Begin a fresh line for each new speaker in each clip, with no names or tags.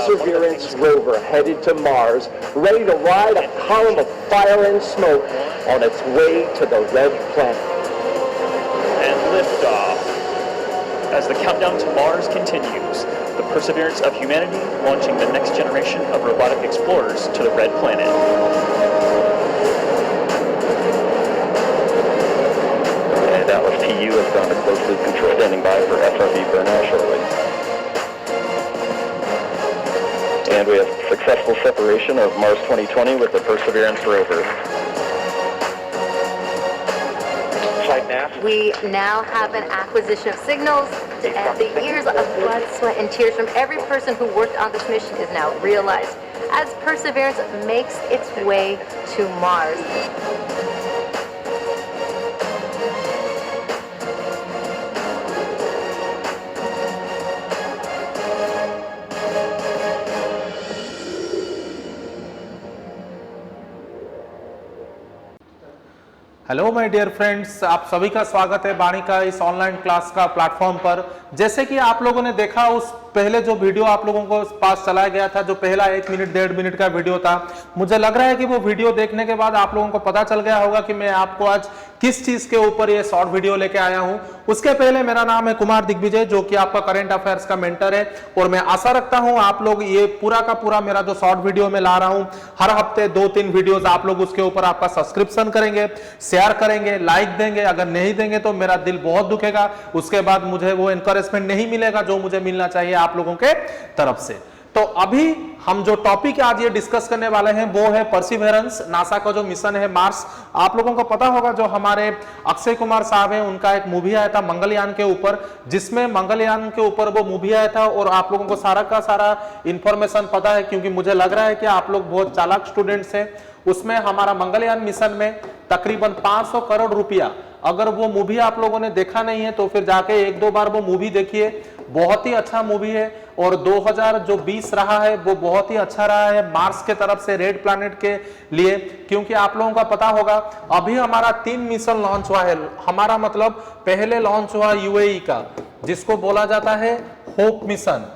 Perseverance rover headed to Mars, ready to ride a column of fire and smoke on its way to the red planet.
And liftoff. As the countdown to Mars continues, the perseverance of humanity launching the next generation of robotic explorers to the red planet.
And Atlas TU has gone to closed loop control, standing by for SRB burnout shortly. And we have successful separation of Mars 2020 with the Perseverance rover.
We now have an acquisition of signals, and the years of blood, sweat, and tears from every person who worked on this mission is now realized as Perseverance makes its way to Mars.
Hello my dear friends, आप सभी का स्वागत है वाणी का इस online class का platform पर। जैसे कि आप लोगों ने देखा, उस पहले जो वीडियो आप लोगों को पास चलाया गया था, जो पहला 1 मिनट 1.5 मिनट का वीडियो था, मुझे लग रहा है कि वो वीडियो देखने के बाद आप लोगों को पता चल गया होगा कि मैं आपको आज किस चीज के ऊपर ये शॉर्ट वीडियो लेके आया हूं। उसके पहले मेरा नाम है कुमार दिग्विजय, जो कि आपका करंट अफेयर्स का मेंटर है, और मैं आशा रखता हूं आप लोग ये पूरा का पूरा मेरा जो शॉर्ट वीडियो में ला रहा हूं, हर हफ्ते 2-3 वीडियोस आप लोग उसके ऊपर आपका सब्सक्रिप्शन करेंगे, शेयर करेंगे, लाइक देंगे। अगर नहीं देंगे तो मेरा दिल बहुत दुखेगा, उसके बाद मुझे वो एनकरेजमेंट नहीं मिलेगा जो मुझे मिलना चाहिए आप लोगों के तरफ से। तो अभी हम जो टॉपिक आज ये डिस्कस करने वाले हैं वो है परसिवरेंस, नासा का जो मिशन है मार्स। आप लोगों को पता होगा, जो हमारे अक्षय कुमार साहब हैं, उनका एक मूवी आया था मंगलयान के ऊपर, जिसमें मंगलयान के ऊपर वो मूवी आया था, और आप लोगों को सारा का सारा इंफॉर्मेशन पता है, क्योंकि मुझे लग रहा है कि आप लोग बहुत चालाक स्टूडेंट्स हैं। उसमें हमारा मंगलयान मिशन में तकरीबन 500 करोड़ रुपया, अगर वो मूवी आप लोगों ने देखा नहीं है तो फिर जाके 1-2 बार वो मूवी देखिए, बहुत ही अच्छा मूवी है। और 2020 रहा है वो बहुत ही अच्छा रहा है मार्स के तरफ से, रेड प्लैनेट के लिए, क्योंकि आप लोगों का पता होगा अभी हमारा 3 मिशन लॉन्च हुआ है। हमारा मतलब पहले लॉन्च हुआ यूएई का, जिसको बोला जाता है होप मिशन।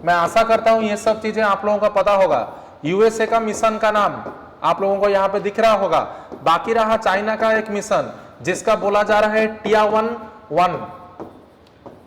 मैं आशा करता हूं ये सब चीजें आप लोगों का पता होगा। यूएसए का मिशन का नाम आप लोगों को यहाँ पे दिख रहा होगा। बाकी रहा चाइना का एक मिशन, जिसका बोला जा रहा है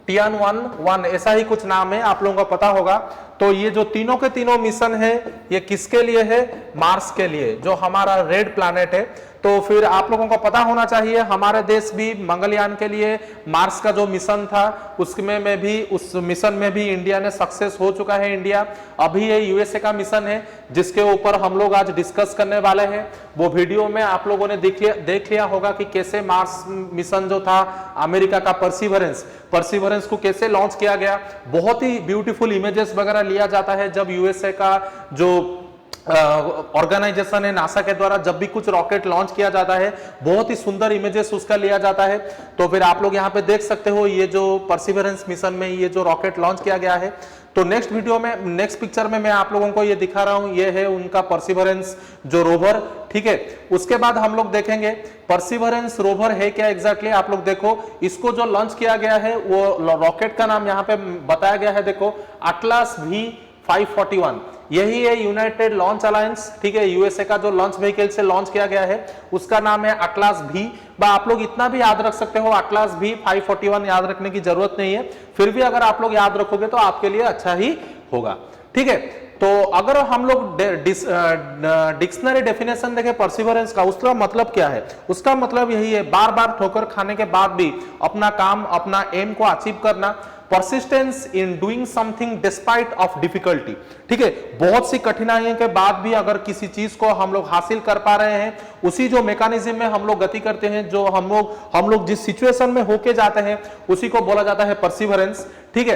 टियान-1, ऐसा ही कुछ नाम है, आप लोगों को पता होगा। तो ये जो तीनों के तीनों मिशन है, ये किसके लिए है? मार्स के लिए, जो हमारा रेड प्लैनेट है। तो फिर आप लोगों को पता होना चाहिए, हमारे देश भी मंगलयान के लिए मार्स का जो मिशन था उसमें में भी, उस मिशन में भी इंडिया ने सक्सेस हो चुका है। इंडिया अभी ये यूएसए का मिशन है जिसके ऊपर हम लोग आज डिस्कस करने वाले हैं। वो वीडियो में आप लोगों ने देख लिया होगा कि कैसे मार्स मिशन जो था अमेरिका का परसिवरेंस को कैसे लॉन्च किया गया। बहुत ही ब्यूटीफुल इमेजेस वगैरह लिया जाता है जब यूएसए का जो ऑर्गेनाइजेशन है नासा के द्वारा, जब भी कुछ रॉकेट लॉन्च किया जाता है, बहुत ही सुंदर इमेजेस उसका लिया जाता है। तो फिर आप लोग यहाँ पे देख सकते हो, ये जो परसिवरेंस मिशन में ये जो रॉकेट लॉन्च किया गया है। तो नेक्स्ट वीडियो में, नेक्स्ट पिक्चर में मैं आप लोगों को ये दिखा रहा हूं, ये है उनका परसिवरेंस जो रोवर, ठीक है। उसके बाद हम लोग देखेंगे परसिवरेंस रोवर है क्या एग्जैक्टली। आप लोग देखो, इसको जो लॉन्च किया गया है वो रॉकेट का नाम यहाँ पे बताया गया है, देखो अटलास V541, यही है यूनाइटेड लॉन्च अलायंस, ठीक है। यूएसए का जो लॉन्च व्हीकल से लॉन्च किया गया है उसका नाम है अटलास V। आप लोग इतना भी याद रख सकते हो, अटलास V541 याद रखने की जरूरत नहीं है, फिर भी अगर आप लोग याद रखोगे तो आपके लिए अच्छा ही होगा, ठीक है। तो अगर हम लोग डिक्शनरी डेफिनेशन देखें परसिवरेंस का, उसका मतलब क्या है? उसका मतलब यही है, बार बार ठोकर खाने के बाद भी अपना काम, अपना एम को अचीव करना, persistence in doing something despite of difficulty, ठीक है। बहुत सी कठिनाइयों के बाद भी अगर किसी चीज को हम लोग हासिल कर पा रहे हैं, उसी जो मैकेनिज्म में हम लोग गति करते हैं, जो हम लोग जिस सिचुएशन में होके जाते हैं उसी को बोला जाता है परसिवरेंस, ठीक है।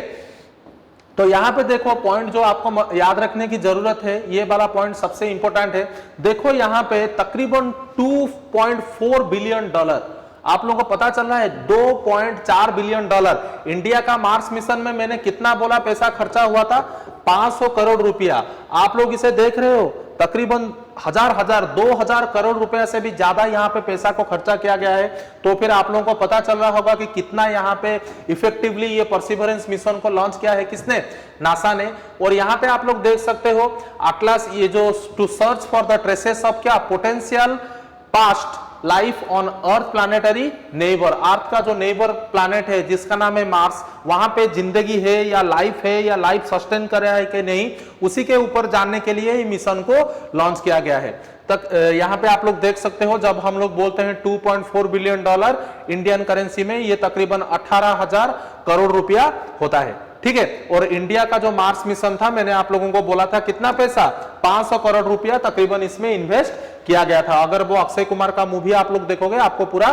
तो यहां पे देखो पॉइंट जो आपको याद रखने की जरूरत है, ये वाला पॉइंट सबसे इंपॉर्टेंट है। देखो यहां पे तकरीबन $2.4 बिलियन, आप लोगों को पता चल रहा है $2.4 बिलियन। इंडिया का मार्स मिशन में मैंने कितना बोला पैसा खर्चा हुआ था? 500 करोड़ रुपया। आप लोग इसे देख रहे हो, तकरीबन 2000 करोड़ रुपए से भी ज्यादा यहाँ पे पैसा को खर्चा किया गया है। तो फिर आप लोगों को पता चल रहा होगा कि कितना यहाँ पे इफेक्टिवली ये परसिवरेंस मिशन को लॉन्च किया है, किसने, नासा ने। और यहाँ पे आप लोग देख सकते हो अटलास, ये जो to search for the traces of क्या, potential past life on earth planetary neighbour, earth का जो नेबर प्लैनेट है जिसका नाम है मार्स, वहां पे जिंदगी है या लाइफ है या लाइफ सस्टेन कर रहा है कि नहीं, उसी के ऊपर जानने के लिए ये मिशन को लॉन्च किया गया है। तक यहाँ पे आप लोग देख सकते हो, जब हम लोग बोलते हैं $2.4 बिलियन इंडियन करेंसी में, ये तकरीबन 18,000 करोड़ रुपया होता है, ठीक है। और इंडिया का जो मार्स मिशन था, मैंने आप लोगों को बोला था कितना पैसा, 500 करोड़ रुपया तकरीबन इसमें इन्वेस्ट किया गया था। अगर वो अक्षय कुमार का मूवी आप लोग देखोगे आपको पूरा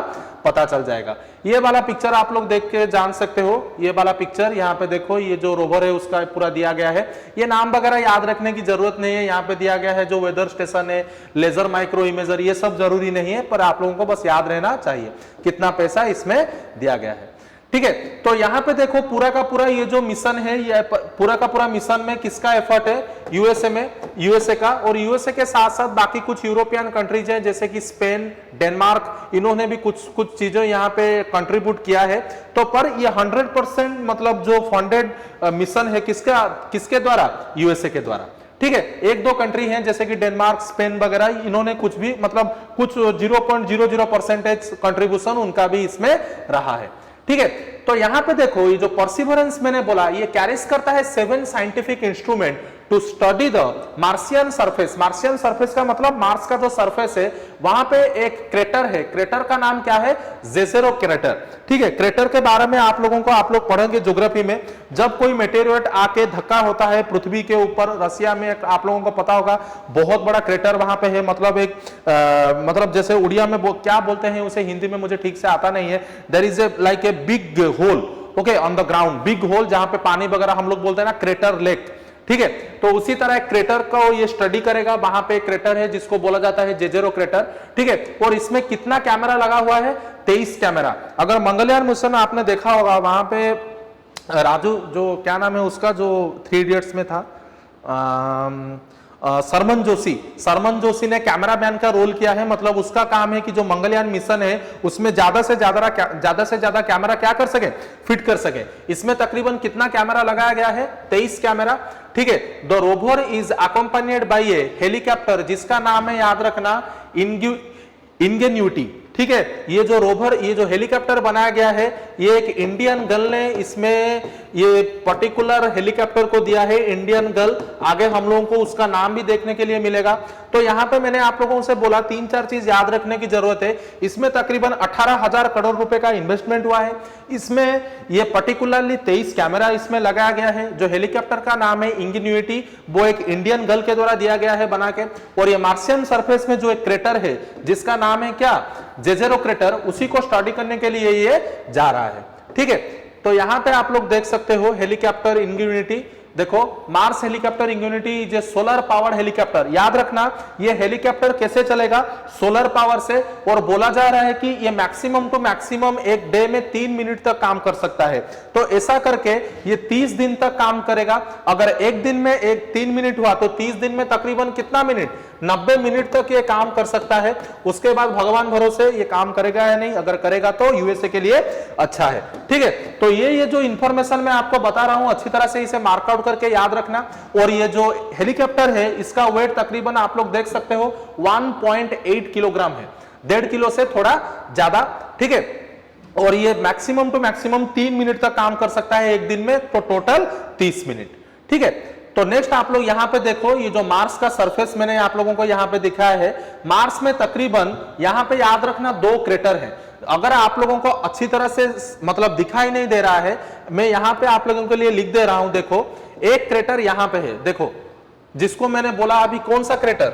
पता चल जाएगा। ये वाला पिक्चर आप लोग देख के जान सकते हो, ये वाला पिक्चर यहाँ पे देखो, ये जो रोवर है उसका पूरा दिया गया है। ये नाम वगैरह याद रखने की जरूरत नहीं है, यहाँ पे दिया गया है जो वेदर स्टेशन है, लेजर माइक्रो इमेजर, ये सब जरूरी नहीं है, पर आप लोगों को बस याद रहना चाहिए कितना पैसा इसमें दिया गया है, ठीक है। तो यहाँ पे देखो पूरा का पूरा ये जो मिशन है, ये पूरा का पूरा मिशन में किसका एफर्ट है, यूएसए में, यूएसए का। और यूएसए के साथ साथ बाकी कुछ यूरोपियन कंट्रीज हैं जैसे कि स्पेन, डेनमार्क, इन्होंने भी कुछ चीजें यहाँ पे कंट्रीब्यूट किया है। तो पर ये 100% मतलब जो फंडेड मिशन है किसके द्वारा, यूएसए के द्वारा, ठीक है। एक दो कंट्री हैं जैसे कि डेनमार्क, स्पेन वगैरह, इन्होंने कुछ भी मतलब कुछ 0.00% कंट्रीब्यूशन उनका भी इसमें रहा है, ठीक है। तो यहां पे देखो ये जो परसिवरेंस मैंने बोला, ये कैरीज करता है 7 scientific instrument to study the Martian surface. Martian surface का मतलब मार्स का जो सरफेस है वहां पे एक क्रेटर है, क्रेटर का नाम क्या है, जेजेरो क्रेटर, ठीक है। क्रेटर के बारे में आप लोगों को आप लोग पढ़ेंगे ज्योग्राफी में, जब कोई मेटेरियोट आके धक्का होता है पृथ्वी के ऊपर। रसिया में आप लोगों को पता होगा बहुत बड़ा क्रेटर वहां पे है, मतलब एक मतलब जैसे उड़िया में क्या बोलते हैं उसे, हिंदी में मुझे ठीक से आता नहीं है। There is a like a big hole, okay, on the ground, big hole, जहां पे पानी वगैरह हम लोग बोलते हैं ना क्रेटर लेक, ठीक है। तो उसी तरह क्रेटर को ये स्टडी करेगा। वहां पे क्रेटर है जिसको बोला जाता है जेजेरो क्रेटर, ठीक है। और इसमें कितना कैमरा लगा हुआ है, 23 कैमरा। अगर मंगलयान मिशन आपने देखा होगा, वहां पे राजू जो क्या नाम है उसका, जो 3 इडियट्स में था, सरमन जोशी ने कैमरामैन का रोल किया है। मतलब उसका काम है कि जो मंगलयान मिशन है उसमें ज्यादा से ज्यादा कैमरा क्या कर सके, फिट कर सके। इसमें तकरीबन कितना कैमरा लगाया गया है, 23 कैमरा, ठीक है। The rover is accompanied by a helicopter जिसका नाम है, याद रखना, इंगेन्यूटी, ठीक है। ये जो रोवर, ये जो हेलीकॉप्टर बनाया गया है, ये एक इंडियन गर्ल ने इसमें ये पर्टिकुलर हेलीकॉप्टर को दिया है, इंडियन गर्ल। आगे हम लोगों को उसका नाम भी देखने के लिए मिलेगा। तो यहाँ पे मैंने आप लोगों से बोला 3-4 चीज याद रखने की जरूरत है। इसमें तकरीबन 18,000 करोड़ रुपए का इन्वेस्टमेंट हुआ है। इसमें ये पर्टिकुलरली 23 कैमरा इसमें लगाया गया है। जो हेलीकॉप्टर का नाम है इंगेन्यूटी, वो एक इंडियन गर्ल के द्वारा दिया गया है बना के। और ये मार्शियन सरफेस में जो एक क्रेटर है जिसका नाम है क्या, जेजेरो क्रेटर, उसी को स्टडी करने के लिए ये जा रहा है, ठीक है। तो यहां पे आप लोग देख सकते हो हेलीकॉप्टर इंगेन्यूटी, देखो मार्स हेलीकॉप्टर इंगेन्यूटी, जो सोलर पावर हेलीकॉप्टर। याद रखना ये हेलीकॉप्टर कैसे चलेगा, सोलर पावर से। और बोला जा रहा है कि ये मैक्सिमम टू मैक्सिमम एक डे में 3 मिनट तक काम कर सकता है। तो ऐसा करके ये 30 दिन तक काम करेगा। अगर एक दिन में 3 मिनट हुआ तो 30 दिन में तकरीबन कितना मिनट, 90 मिनट तक ये काम कर सकता है। उसके बाद भगवान भरोसे ये काम करेगा या नहीं, अगर करेगा तो यूएसए के लिए अच्छा है, ठीक है। तो ये जो इंफॉर्मेशन मैं आपको बता रहा हूं, अच्छी तरह से इसे मार्कआउट करके याद रखना। और ये जो हेलीकॉप्टर है इसका वेट तकरीबन आप लोग देख सकते हो 1.8 किलोग्राम है, 1.5 किलो से थोड़ा ज्यादा, ठीक है। और ये मैक्सिमम टू मैक्सिमम 3 मिनट तक काम कर सकता है एक दिन में, तो टोटल 30 मिनट, ठीक है। तो नेक्स्ट आप लोग यहां पे देखो, ये जो मार्स का सरफेस मैंने आप लोगों को यहां पे दिखाया है। मार्स में तकरीबन यहां पे याद रखना 2 क्रेटर हैं। अगर आप लोगों को अच्छी तरह से मतलब दिखाई नहीं दे रहा है, मैं यहां पे आप लोगों के लिए लिख दे रहा हूं। देखो एक क्रेटर यहां पे है, देखो जिसको मैंने बोला अभी, कौन सा क्रेटर,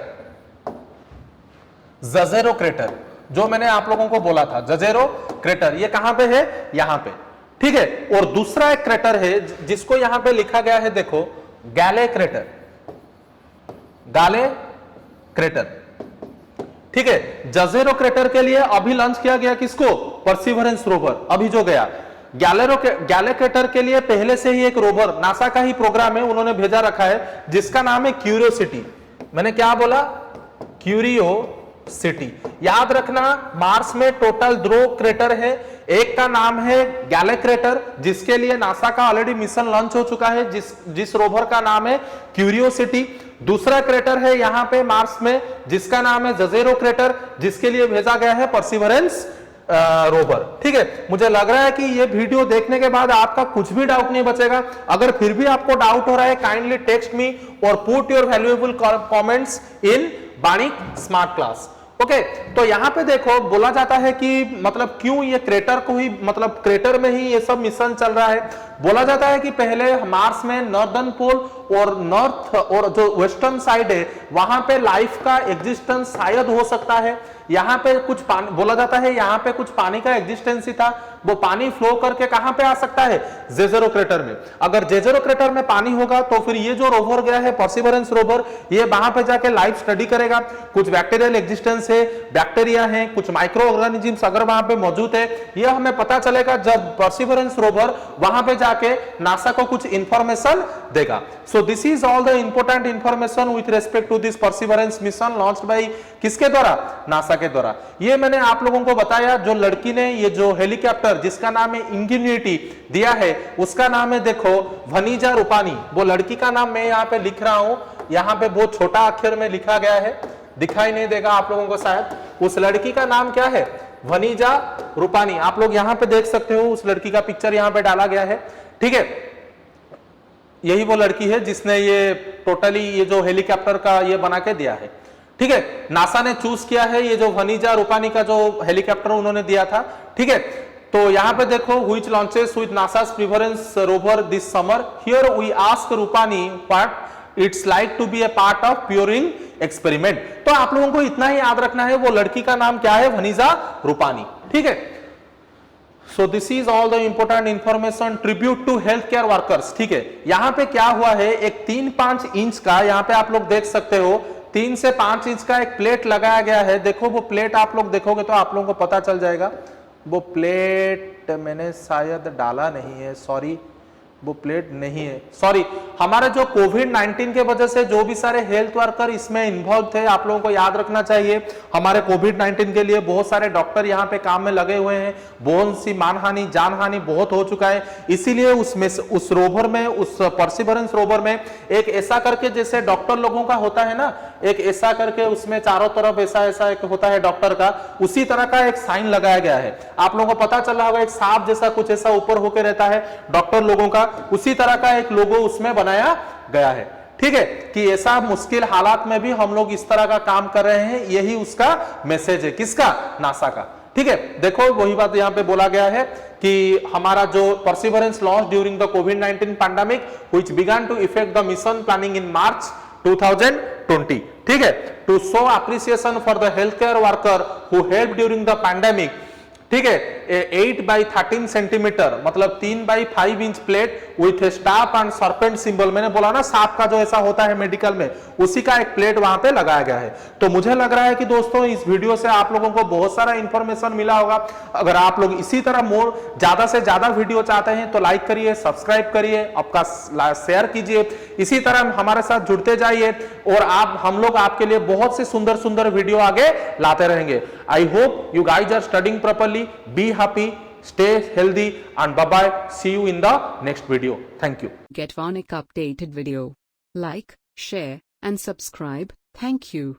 जेजेरो क्रेटर, जो मैंने आप लोगों को बोला था जेजेरो क्रेटर, ये कहां पे है, यहां पे, ठीक है। और दूसरा एक क्रेटर है जिसको यहां पे लिखा गया है, देखो गैले क्रेटर, गाले क्रेटर, ठीक है। जेजेरो क्रेटर के लिए अभी लॉन्च किया गया किसको, परसिवरेंस रोवर, अभी जो गया। गैले क्रेटर के लिए पहले से ही एक रोवर, नासा का ही प्रोग्राम है, उन्होंने भेजा रखा है जिसका नाम है क्यूरियोसिटी। मैंने क्या बोला? क्यूरियोसिटी। याद रखना मार्स में टोटल 2 क्रेटर है। एक का नाम है गैले क्रेटर, जिसके लिए नासा का ऑलरेडी मिशन लॉन्च हो चुका है, जिस रोवर का नाम है क्यूरियोसिटी। दूसरा क्रेटर है यहां पे मार्स में, जिसका नाम है जजेरो क्रेटर, जिसके लिए भेजा गया है परसिवरेंस रोवर। ठीक है, मुझे लग रहा है कि ये वीडियो देखने के बाद आपका कुछ भी डाउट नहीं बचेगा। अगर फिर भी आपको डाउट हो रहा है, काइंडली टेक्स्ट मी और put your valuable comments in Banik smart class. Okay, तो यहां पे देखो बोला जाता है कि मतलब क्यों ये क्रेटर को ही, मतलब क्रेटर में ही ये सब मिशन चल रहा है। बोला जाता है कि पहले मार्स में नॉर्दर्न पोल और नॉर्थ और जो वेस्टर्न साइड है वहां पे लाइफ का एग्जिस्टेंस शायद हो सकता है। यहाँ पे कुछ पानी, बोला जाता है यहाँ पे कुछ पानी का एग्जिस्टेंस ही था। वो पानी फ्लो करके कहां पे आ सकता है? जेजेरो क्रेटर में। अगर जेजेरो क्रेटर में पानी होगा तो फिर ये जो रोवर गया है परसिवरेंस रोवर, ये वहां पे जाके लाइफ स्टडी करेगा। कुछ बैक्टीरियल एग्जिस्टेंस है, बैक्टीरिया है, कुछ माइक्रो ऑर्गेनिजम्स अगर वहां पे मौजूद है, ये हमें पता चलेगा जब परसिवरेंस रोवर वहां पे जाके नासा को कुछ इंफॉर्मेशन देगा। So this is all the important information with respect to this perseverance mission launched by किसके द्वारा? नासा के द्वारा। ये मैंने आप लोगों को बताया। जो लड़की ने ये जो हेलीकॉप्टर जिसका नाम है इंगेन्यूटी दिया है, उसका नाम है देखो वनीजा रूपानी। वो लड़की का नाम मैं यहाँ पे लिख रहा हूं, यहाँ पे बहुत छोटा अक्षर में लिखा गया है, दिखाई नहीं देगा आप लोगों को शायद। उस लड़की का नाम क्या है? वनीजा रूपानी। आप लोग यहाँ पे देख सकते हो, उस लड़की का पिक्चर यहाँ पे डाला गया है। ठीक है, यही वो लड़की है जिसने ये टोटली ये जो हेलीकॉप्टर का ये बना के दिया है। ठीक है, नासा ने चूज किया है ये जो वनीजा रूपानी का जो हेलीकॉप्टर उन्होंने दिया था। ठीक है, तो यहां पे देखो which launches with NASA's perseverance rover this summer, here we ask Rupani what it's like to be a part of pouring experiment. तो आप लोगों को इतना ही याद रखना है, वो लड़की का नाम क्या है? वनीजा रूपानी। ठीक है, so this is all the important information tribute to health care workers. ठीक है, यहां पे क्या हुआ है, एक 3-5 इंच का, यहां पे आप लोग देख सकते हो 3 से 5 इंच का एक प्लेट लगाया गया है। देखो वो प्लेट आप लोग देखोगे तो आप लोगों को पता चल जाएगा। वो प्लेट मैंने शायद डाला नहीं है, सॉरी, वो प्लेट नहीं है, सॉरी। हमारे जो कोविड-19 के वजह से जो भी सारे हेल्थ वर्कर इसमें इन्वॉल्व थे, आप लोगों को याद रखना चाहिए, हमारे कोविड-19 के लिए बहुत सारे डॉक्टर यहाँ पे काम में लगे हुए हैं। बहुत सी मानहानि, जानहानि बहुत हो चुका है। इसीलिए उस रोवर में, उस परसिवरेंस रोवर में एक ऐसा करके, जैसे डॉक्टर लोगों का होता है ना, एक ऐसा करके उसमें चारों तरफ ऐसा ऐसा एक होता है डॉक्टर का, उसी तरह का एक साइन लगाया गया है। आप लोगों को पता चल रहा होगा, एक सांप जैसा कुछ ऐसा ऊपर होकर रहता है डॉक्टर लोगों का, उसी तरह का एक लोगो उसमें बनाया गया है। ठीक है, कि ऐसा मुश्किल हालात में भी हम लोग इस तरह का काम कर रहे हैं, यही उसका मैसेज है। किसका? नासा का। ठीक है, देखो वही बात यहां पे बोला गया है कि हमारा जो परसिवरेंस लॉन्च ड्यूरिंग द कोविड-19 pandemic which began to affect the mission planning in March 2020। ठीक है, to show appreciation for the health care worker who help during the pandemic. ठीक है, 8 by 13 सेंटीमीटर मतलब 3 by 5 inch plate with staff and serpent symbol. मैंने बोला ना सांप का जो ऐसा होता है मेडिकल में, उसी का एक प्लेट वहां पे लगाया गया है। तो मुझे लग रहा है कि दोस्तों इस वीडियो से आप लोगों को बहुत सारा इंफॉर्मेशन मिला होगा। अगर आप लोग इसी तरह ज्यादा से ज्यादा वीडियो चाहते हैं तो लाइक करिए, सब्सक्राइब करिए, आपका शेयर कीजिए, इसी तरह हमारे साथ जुड़ते जाइए और हम लोग आपके लिए बहुत से सुंदर सुंदर वीडियो आगे लाते रहेंगे। I hope you guys are studying properly, be happy, stay healthy, and bye bye. See you in the next video. Thank you.
Get Varnik updated video. Like, share, and subscribe. Thank you.